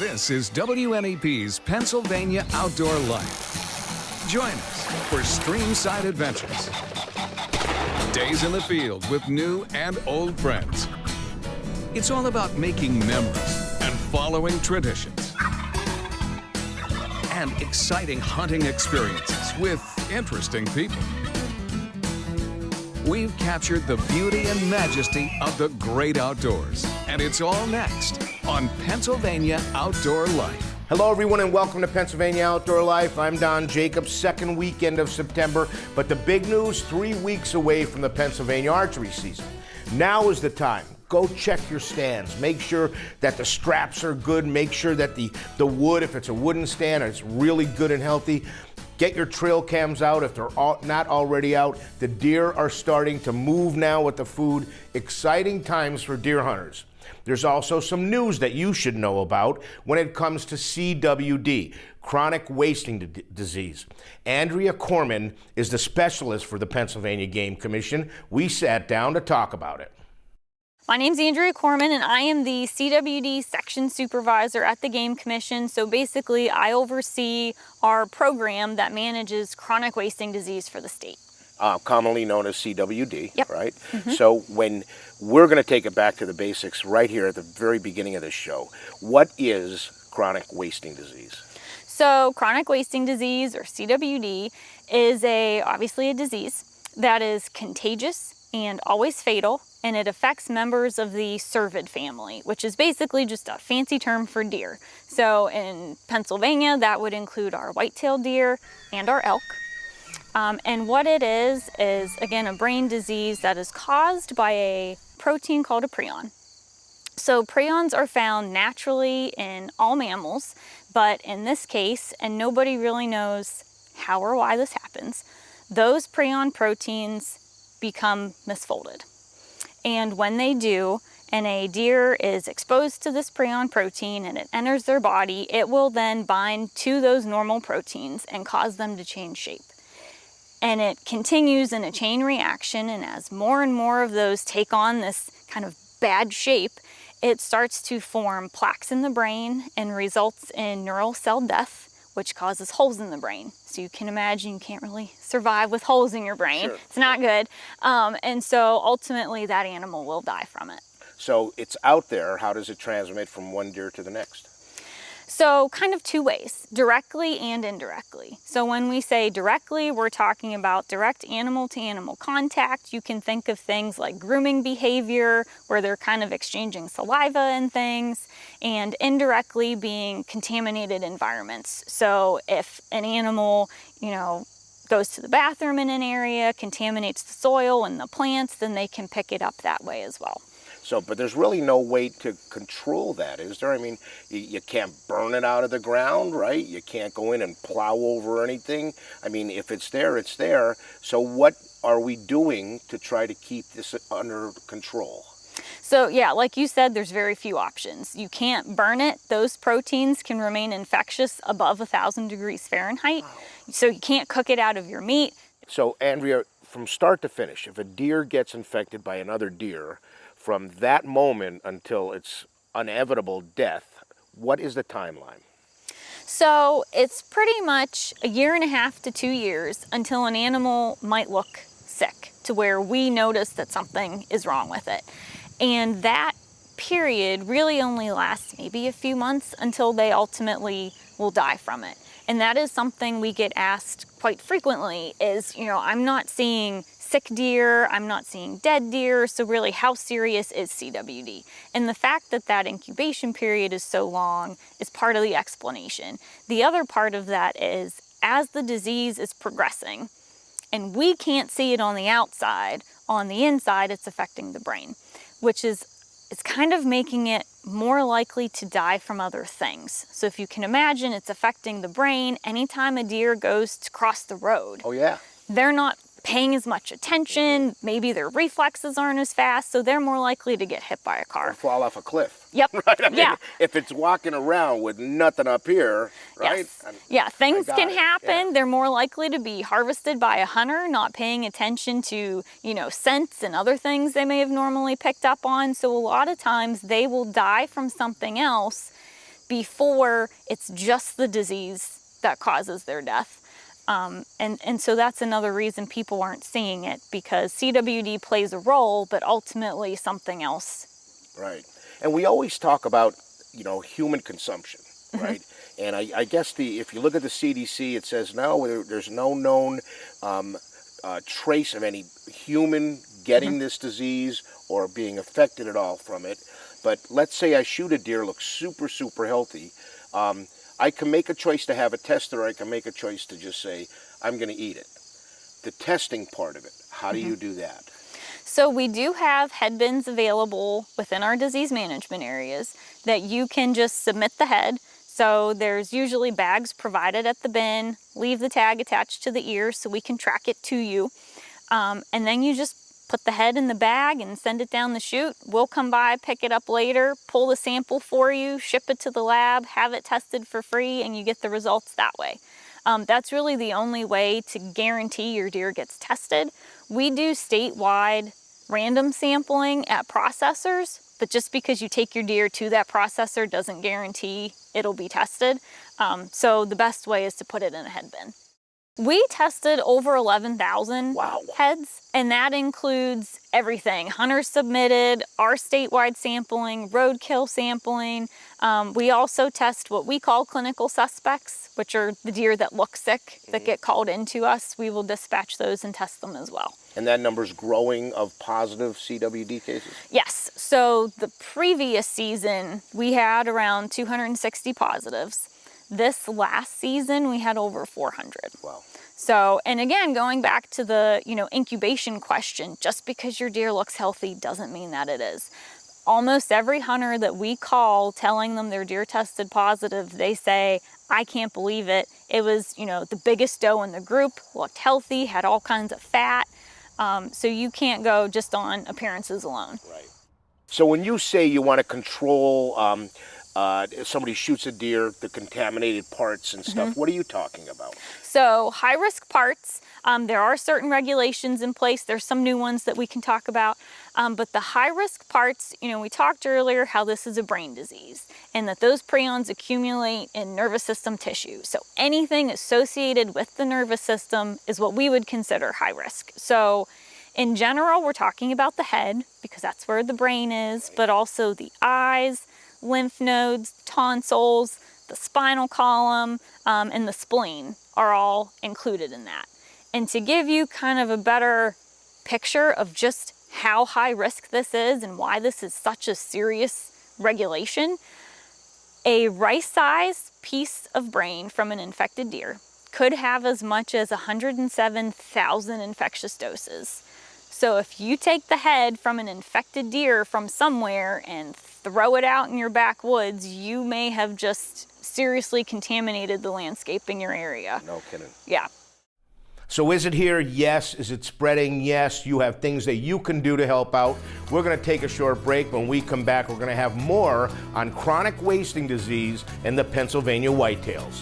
This is WNEP's Pennsylvania Outdoor Life. Join us for streamside adventures, days in the field with new and old friends. It's all about making memories and following traditions, and exciting hunting experiences with interesting people. We've captured the beauty and majesty of the great outdoors, and it's all next on Pennsylvania Outdoor Life. Hello everyone and welcome to Pennsylvania Outdoor Life. I'm Don Jacobs, second weekend of September, but the big news, 3 weeks away from the Pennsylvania archery season. Now is the time. Go check your stands. Make sure that the straps are good. Make sure that the wood, if it's a wooden stand, is really good and healthy. Get your trail cams out if they're not already out. The deer are starting to move now with the food. Exciting times for deer hunters. There's also some news that you should know about when it comes to CWD, chronic wasting disease. Andrea Corman is the specialist for the Pennsylvania Game Commission. We sat down to talk about it. My name's Andrea Corman and I am the CWD section supervisor at the Game Commission. So basically I oversee our program that manages chronic wasting disease for the state. Commonly known as CWD, yep. Right? Mm-hmm. So when we're going to take it back to the basics right here at the very beginning of this show, what is chronic wasting disease? So chronic wasting disease, or CWD, is obviously a disease that is contagious and always fatal, and it affects members of the cervid family, which is basically just a fancy term for deer. So in Pennsylvania, that would include our whitetail deer and our elk. And what it is again, a brain disease that is caused by a protein called a prion. So prions are found naturally in all mammals, but in this case, and nobody really knows how or why this happens, those prion proteins become misfolded. And when they do, and a deer is exposed to this prion protein and it enters their body, it will then bind to those normal proteins and cause them to change shape. And it continues in a chain reaction, and as more and more of those take on this kind of bad shape, it starts to form plaques in the brain and results in neural cell death, which causes holes in the brain. So you can imagine you can't really survive with holes in your brain. Sure. It's not good. And so ultimately that animal will die from it. So it's out there. How does it transmit from one deer to the next? So kind of two ways, directly and indirectly. So when we say directly, we're talking about direct animal-to-animal contact. You can think of things like grooming behavior, where they're kind of exchanging saliva and things, and indirectly being contaminated environments. So if an animal, goes to the bathroom in an area, contaminates the soil and the plants, then they can pick it up that way as well. So, but there's really no way to control that, is there? I mean, you can't burn it out of the ground, right? You can't go in and plow over anything. I mean, if it's there, it's there. So what are we doing to try to keep this under control? So yeah, like you said, there's very few options. You can't burn it. Those proteins can remain infectious above 1,000 degrees Fahrenheit. Wow. So you can't cook it out of your meat. So Andrea, from start to finish, if a deer gets infected by another deer, from that moment until its inevitable death, what is the timeline? So it's pretty much 1.5 to 2 years until an animal might look sick, to where we notice that something is wrong with it. And that period really only lasts maybe a few months until they ultimately will die from it. And that is something we get asked quite frequently is, I'm not seeing sick deer, I'm not seeing dead deer, so really how serious is CWD? And the fact that that incubation period is so long is part of the explanation. The other part of that is as the disease is progressing, and we can't see it on the outside, on the inside it's affecting the brain, which is it's kind of making it more likely to die from other things. So if you can imagine, it's affecting the brain. Anytime a deer goes to cross the road, oh yeah, they're not paying as much attention, maybe their reflexes aren't as fast, so they're more likely to get hit by a car. Or fall off a cliff. Yep. Right? I mean, yeah. If it's walking around with nothing up here, right? Yes. Yeah, things can happen. Yeah. They're more likely to be harvested by a hunter, not paying attention to, scents and other things they may have normally picked up on. So a lot of times they will die from something else before it's just the disease that causes their death. And so that's another reason people aren't seeing it, because CWD plays a role, but ultimately something else. Right. And we always talk about, human consumption, right? And I guess if you look at the CDC, it says no, there's no known trace of any human getting this disease or being affected at all from it. But let's say I shoot a deer, looks super, super healthy. I can make a choice to have it tested, or I can make a choice to just say, I'm going to eat it. The testing part of it, how do you do that? So we do have head bins available within our disease management areas that you can just submit the head. So there's usually bags provided at the bin, leave the tag attached to the ear so we can track it to you. And then you just put the head in the bag and send it down the chute. We'll come by, pick it up later, pull the sample for you, ship it to the lab, have it tested for free, and you get the results that way. That's really the only way to guarantee your deer gets tested. We do statewide random sampling at processors, but just because you take your deer to that processor doesn't guarantee it'll be tested. So the best way is to put it in a head bin. We tested over 11,000 heads, and that includes everything. Hunters submitted, our statewide sampling, roadkill sampling. We also test what we call clinical suspects, which are the deer that look sick, that get called into us. We will dispatch those and test them as well. And that number's growing of positive CWD cases? Yes. So the previous season, we had around 260 positives. This last season, we had over 400. Wow. So, and again, going back to the, incubation question, just because your deer looks healthy doesn't mean that it is. Almost every hunter that we call telling them their deer tested positive, they say, I can't believe it. It was, the biggest doe in the group, looked healthy, had all kinds of fat. So you can't go just on appearances alone. Right. So when you say you want to control if somebody shoots a deer, the contaminated parts and stuff, what are you talking about? So high-risk parts, there are certain regulations in place. There's some new ones that we can talk about. But the high-risk parts, we talked earlier how this is a brain disease and that those prions accumulate in nervous system tissue. So anything associated with the nervous system is what we would consider high risk. So in general, we're talking about the head because that's where the brain is, but also the eyes, lymph nodes, tonsils, the spinal column, and the spleen are all included in that. And to give you kind of a better picture of just how high risk this is and why this is such a serious regulation, a rice-sized piece of brain from an infected deer could have as much as 107,000 infectious doses. So if you take the head from an infected deer from somewhere and throw it out in your backwoods, you may have just seriously contaminated the landscape in your area. No kidding. Yeah. So is it here? Yes. Is it spreading? Yes. You have things that you can do to help out. We're going to take a short break. When we come back, we're going to have more on chronic wasting disease and the Pennsylvania whitetails.